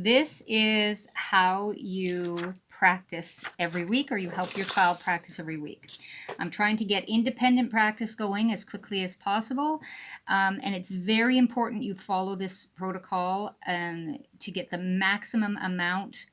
This is how you practice every week, or you help your child practice every week. I'm trying to get independent practice going as quickly as possible, and it's very important you follow this protocol to get the maximum amount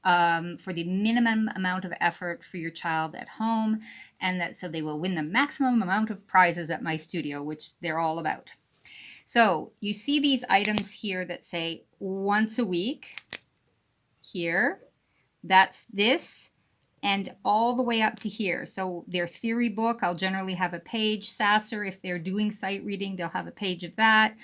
for the minimum amount of effort for your child at home, and that so they will win the maximum amount of prizes at my studio, which they're all about. So you see these items here that say once a week here. That's this, and all the way up to here. So their theory book, I'll generally have a page. Sasser, if they're doing sight reading, they'll have a page of that.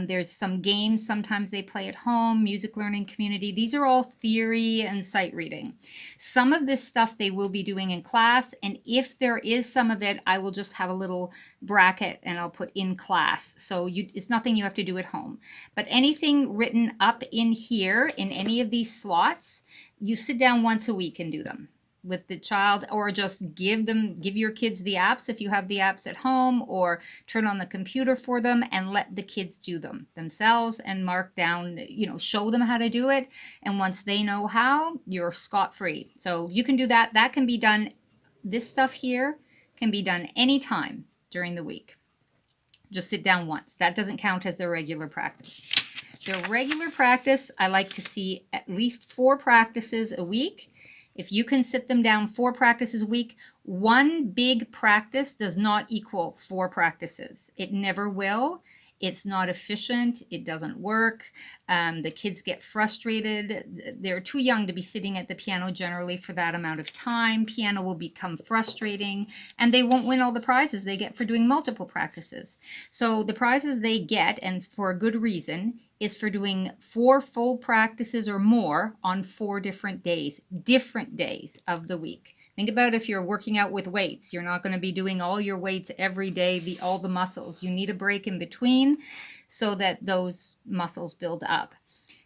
There's some games sometimes they play at home, music learning community. These are all theory and sight reading. Some of this stuff they will be doing in class, and if there is some of it, I will just have a little bracket and I'll put in class. So it's nothing you have to do at home. But anything written up in here, in any of these slots, you sit down once a week and do them with the child, or just give your kids the apps if you have the apps at home, or turn on the computer for them and let the kids do them themselves and mark down, show them how to do it. And once they know how, you're scot-free. So you can do that. That can be done. This stuff here can be done anytime during the week. Just sit down once. That doesn't count as their regular practice. Their regular practice, I like to see at least 4 practices a week. If you can sit them down 4 practices a week, one big practice does not equal 4 practices. It never will. It's not efficient. It doesn't work. The kids get frustrated. They're too young to be sitting at the piano generally for that amount of time. Piano will become frustrating, and they won't win all the prizes they get for doing multiple practices. So the prizes they get, and for a good reason, is for doing 4 full practices or more on 4 different days of the week. Think about if you're working out with weights. You're not going to be doing all your weights every day, all the muscles. You need a break in between so that those muscles build up.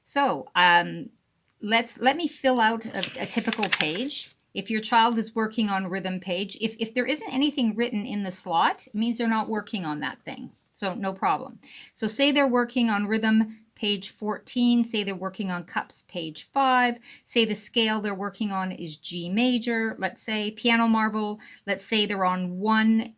So let me fill out a typical page. If your child is working on rhythm page, if there isn't anything written in the slot, it means they're not working on that thing. So no problem. So say they're working on rhythm page 14, say they're working on cups page 5, say the scale they're working on is G major, let's say Piano Marvel, let's say they're on 1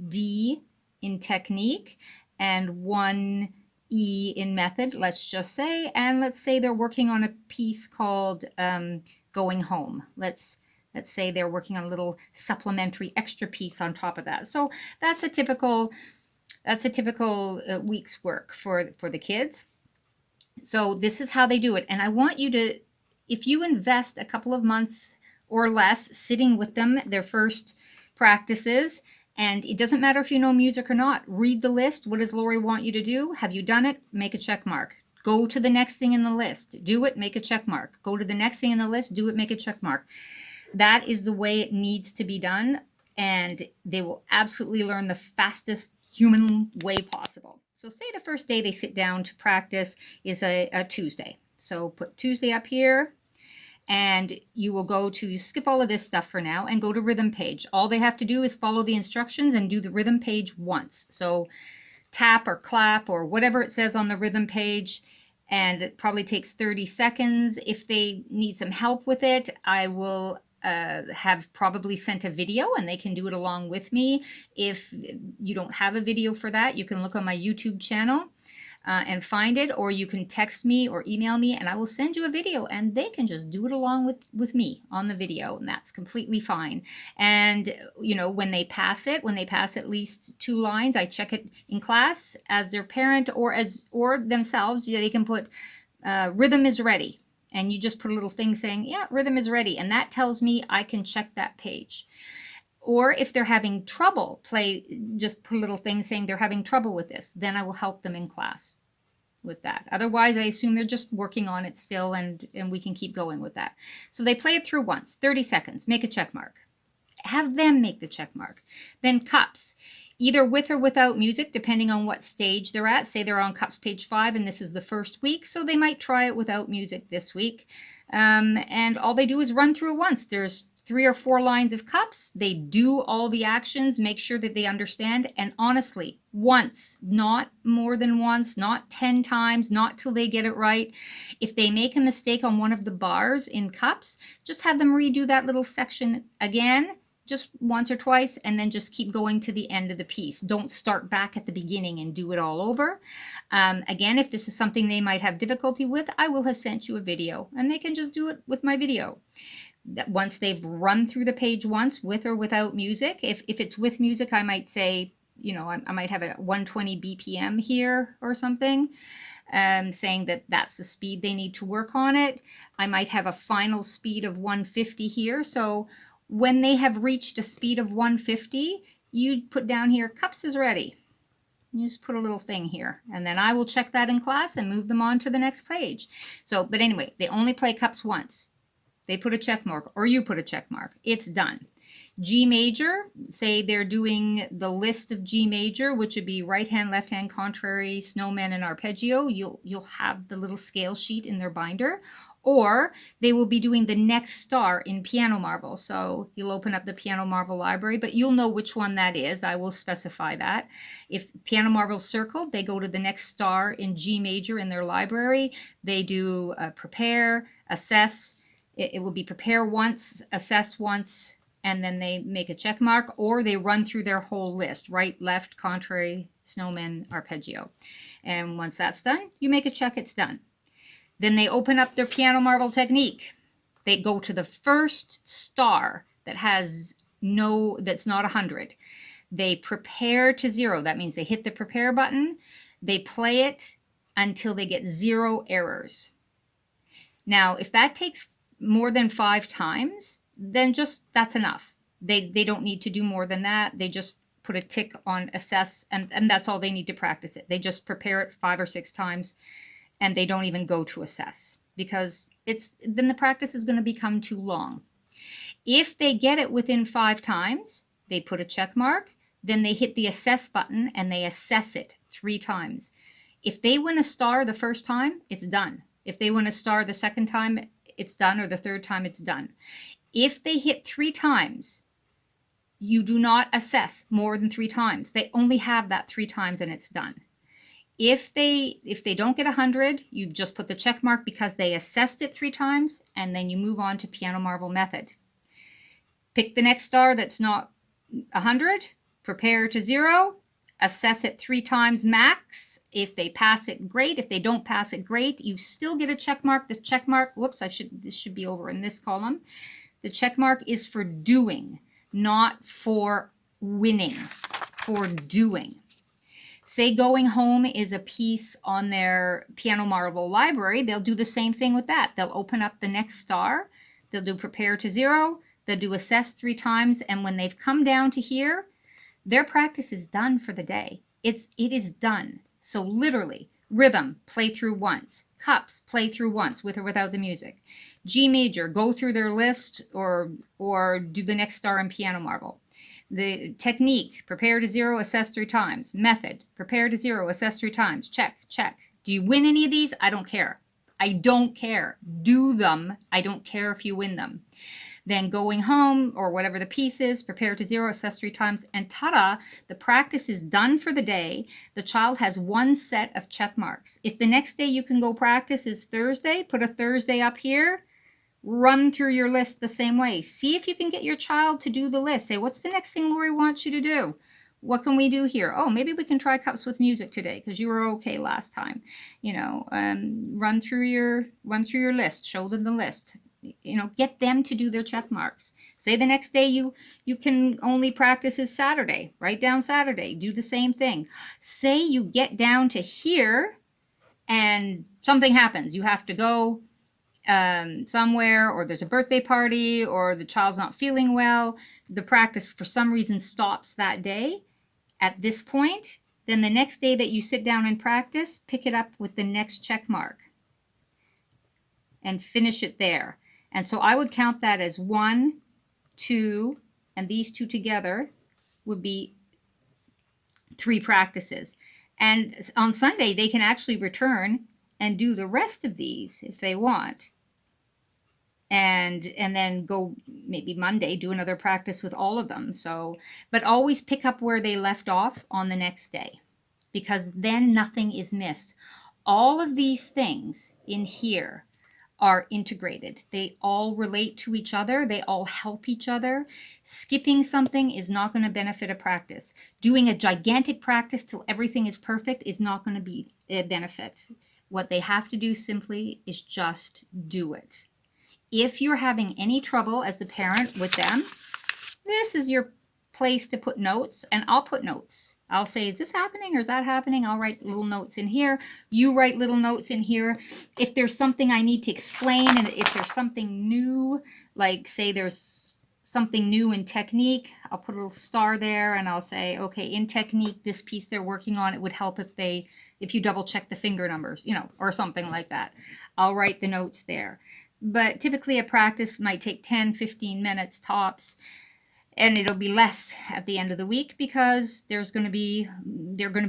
D in technique and 1 E in method, let's just say, and let's say they're working on a piece called Going Home. Let's say they're working on a little supplementary extra piece on top of that. So that's a typical week's work for the kids. So this is how they do it. And I want you to, if you invest a couple of months or less sitting with them, their first practices, and it doesn't matter if you know music or not, read the list. What does Lori want you to do? Have you done it? Make a check mark. Go to the next thing in the list. Do it, make a check mark. Go to the next thing in the list, do it, make a check mark. That is the way it needs to be done, and they will absolutely learn the fastest human way possible. So say the first day they sit down to practice is a Tuesday. So put Tuesday up here, and you will skip all of this stuff for now and go to rhythm page. All they have to do is follow the instructions and do the rhythm page once. So tap or clap or whatever it says on the rhythm page, and it probably takes 30 seconds. If they need some help with it, I will have probably sent a video and they can do it along with me. If you don't have a video for that, you can look on my YouTube channel and find it, or you can text me or email me and I will send you a video and they can just do it along with me on the video, and that's completely fine. And when they pass at least 2 lines, I check it in class as their parent or themselves. They can put rhythm is ready. And you just put a little thing saying, yeah, rhythm is ready. And that tells me I can check that page. Or if they're having trouble, just put a little thing saying they're having trouble with this. Then I will help them in class with that. Otherwise, I assume they're just working on it still, and we can keep going with that. So they play it through once, 30 seconds, make a check mark. Have them make the check mark. Then cups. Either with or without music, depending on what stage they're at. Say they're on cups page 5 and this is the first week, so they might try it without music this week. And all they do is run through it once. There's 3 or 4 lines of cups. They do all the actions, make sure that they understand, and honestly, once, not more than once, not 10 times, not till they get it right. If they make a mistake on one of the bars in cups, just have them redo that little section again, just once or twice, and then just keep going to the end of the piece. Don't start back at the beginning and do it all over. Again, if this is something they might have difficulty with, I will have sent you a video, and they can just do it with my video. Once they've run through the page once, with or without music. If it's with music, I might say, you know, I might have a 120 BPM here or something, saying that that's the speed they need to work on it. I might have a final speed of 150 here. So when they have reached a speed of 150, you put down here, cups is ready. You just put a little thing here, and then I will check that in class and move them on to the next page. So, but anyway, they only play cups once. They put a check mark, or you put a check mark. It's done. G major, say they're doing the list of G major, which would be right hand, left hand, contrary, snowman, and arpeggio. You'll have the little scale sheet in their binder. Or they will be doing the next star in Piano Marvel. So you'll open up the Piano Marvel library, but you'll know which one that is. I will specify that. If Piano Marvel's circled, they go to the next star in G major in their library. They do prepare, assess. It will be prepare once, assess once, and then they make a check mark, or they run through their whole list, right, left, contrary, snowman, arpeggio. And once that's done, you make a check, it's done. Then they open up their Piano Marvel technique. They go to the first star that has that's not 100. They prepare to 0. That means they hit the prepare button. They play it until they get 0 errors. Now, if that takes more than 5 times, then just that's enough. They don't need to do more than that. They just put a tick on assess, and that's all they need to practice it. They just prepare it 5 or 6 times, and they don't even go to assess, because then the practice is going to become too long. If they get it within 5 times, they put a check mark, then they hit the assess button and they assess it 3 times. If they win a star the first time, it's done. If they win a star the second time, it's done, or the third time, it's done. If they hit 3 times, you do not assess more than 3 times. They only have that 3 times and it's done. If they don't get 100, you just put the check mark because they assessed it 3 times, and then you move on to Piano Marvel method. Pick the next star that's not 100, prepare to 0, assess it 3 times max. If they pass it, great. If they don't pass it, great. You still get a check mark. The check mark, whoops, this should be over in this column. The check mark is for doing, not for winning, for doing. Say Going Home is a piece on their Piano Marvel library, they'll do the same thing with that. They'll open up the next star, they'll do prepare to 0, they'll do assess 3 times, and when they've come down to here, their practice is done for the day. It is done. So literally, rhythm, play through once. Cups, play through once, with or without the music. G major, go through their list, or do the next star in Piano Marvel. The technique, prepare to 0, assess 3 times. Method, prepare to 0, assess 3 times. Check, check. Do you win any of these? I don't care. I don't care. Do them. I don't care if you win them. Then Going Home, or whatever the piece is, prepare to 0, assess 3 times, and ta-da, the practice is done for the day. The child has 1 set of check marks. If the next day you can go practice is Thursday, put a Thursday up here. Run through your list the same way. See if you can get your child to do the list. Say, what's the next thing Lori wants you to do? What can we do here? Oh, maybe we can try cups with music today because you were okay last time. You know, run through your list. Show them the list. You know, get them to do their check marks. Say the next day you can only practice is Saturday. Write down Saturday. Do the same thing. Say you get down to here and something happens. You have to go somewhere, or there's a birthday party, or the child's not feeling well. The practice for some reason stops that day at this point. Then the next day that you sit down and practice, pick it up with the next check mark and finish it there. And so I would count that as 1, 2, and these 2 together would be 3 practices. And on Sunday, they can actually return and do the rest of these if they want. and then go maybe Monday, do another practice with all of them. So, but always pick up where they left off on the next day, because then nothing is missed. All of these things in here are integrated. They all relate to each other. They all help each other. Skipping something is not going to benefit a practice. Doing a gigantic practice till everything is perfect is not going to be a benefit. What they have to do simply is just do it. If you're having any trouble as the parent with them, this is your place to put notes, and I'll put notes. I'll say, is this happening or is that happening? I'll write little notes in here. You write little notes in here. If there's something I need to explain, and if there's something new, like say there's something new in technique, I'll put a little star there and I'll say, okay, in technique, this piece they're working on, it would help if you double check the finger numbers, or something like that. I'll write the notes there. But typically a practice might take 10, 15 minutes tops. And it'll be less at the end of the week because they're going to be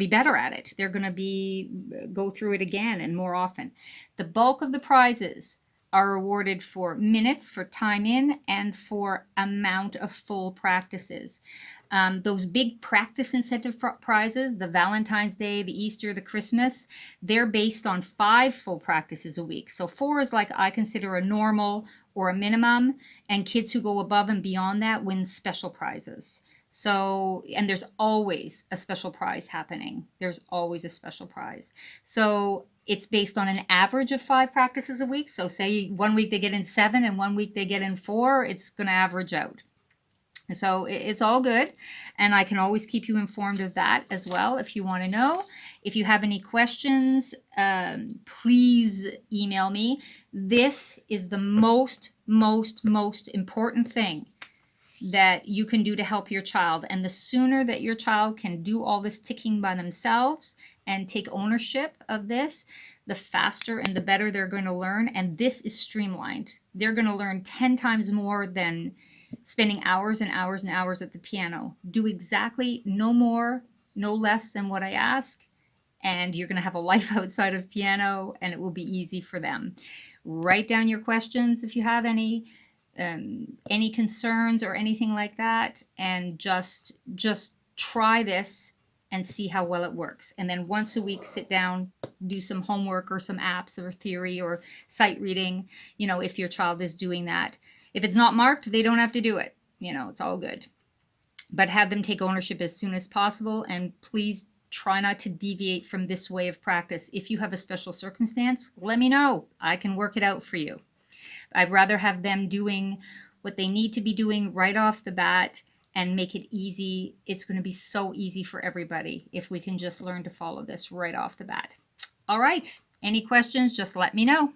better at it. They're going to go through it again and more often. The bulk of the prizes are awarded for minutes, for time in, and for amount of full practices. Those big practice incentive prizes, the Valentine's Day, the Easter, the Christmas, they're based on 5 full practices a week. So 4 is like I consider a normal or a minimum, and kids who go above and beyond that win special prizes. So, and there's always a special prize happening. There's always a special prize. So it's based on an average of 5 practices a week. So say one week they get in 7 and one week they get in 4, it's going to average out. So it's all good, and I can always keep you informed of that as well if you want to know. If you have any questions, please email me. This is the most important thing that you can do to help your child. And the sooner that your child can do all this ticking by themselves and take ownership of this, the faster and the better they're going to learn. And this is streamlined. They're going to learn 10 times more than spending hours and hours and hours at the piano. Do exactly no more, no less than what I ask, and you're going to have a life outside of piano, and it will be easy for them. Write down your questions if you have any concerns or anything like that, and just try this and see how well it works. And then once a week, sit down, do some homework or some apps or theory or sight reading, if your child is doing that. If it's not marked, they don't have to do it. It's all good. But have them take ownership as soon as possible, and please try not to deviate from this way of practice. If you have a special circumstance, let me know. I can work it out for you. I'd rather have them doing what they need to be doing right off the bat and make it easy. It's going to be so easy for everybody if we can just learn to follow this right off the bat. All right. Any questions, just let me know.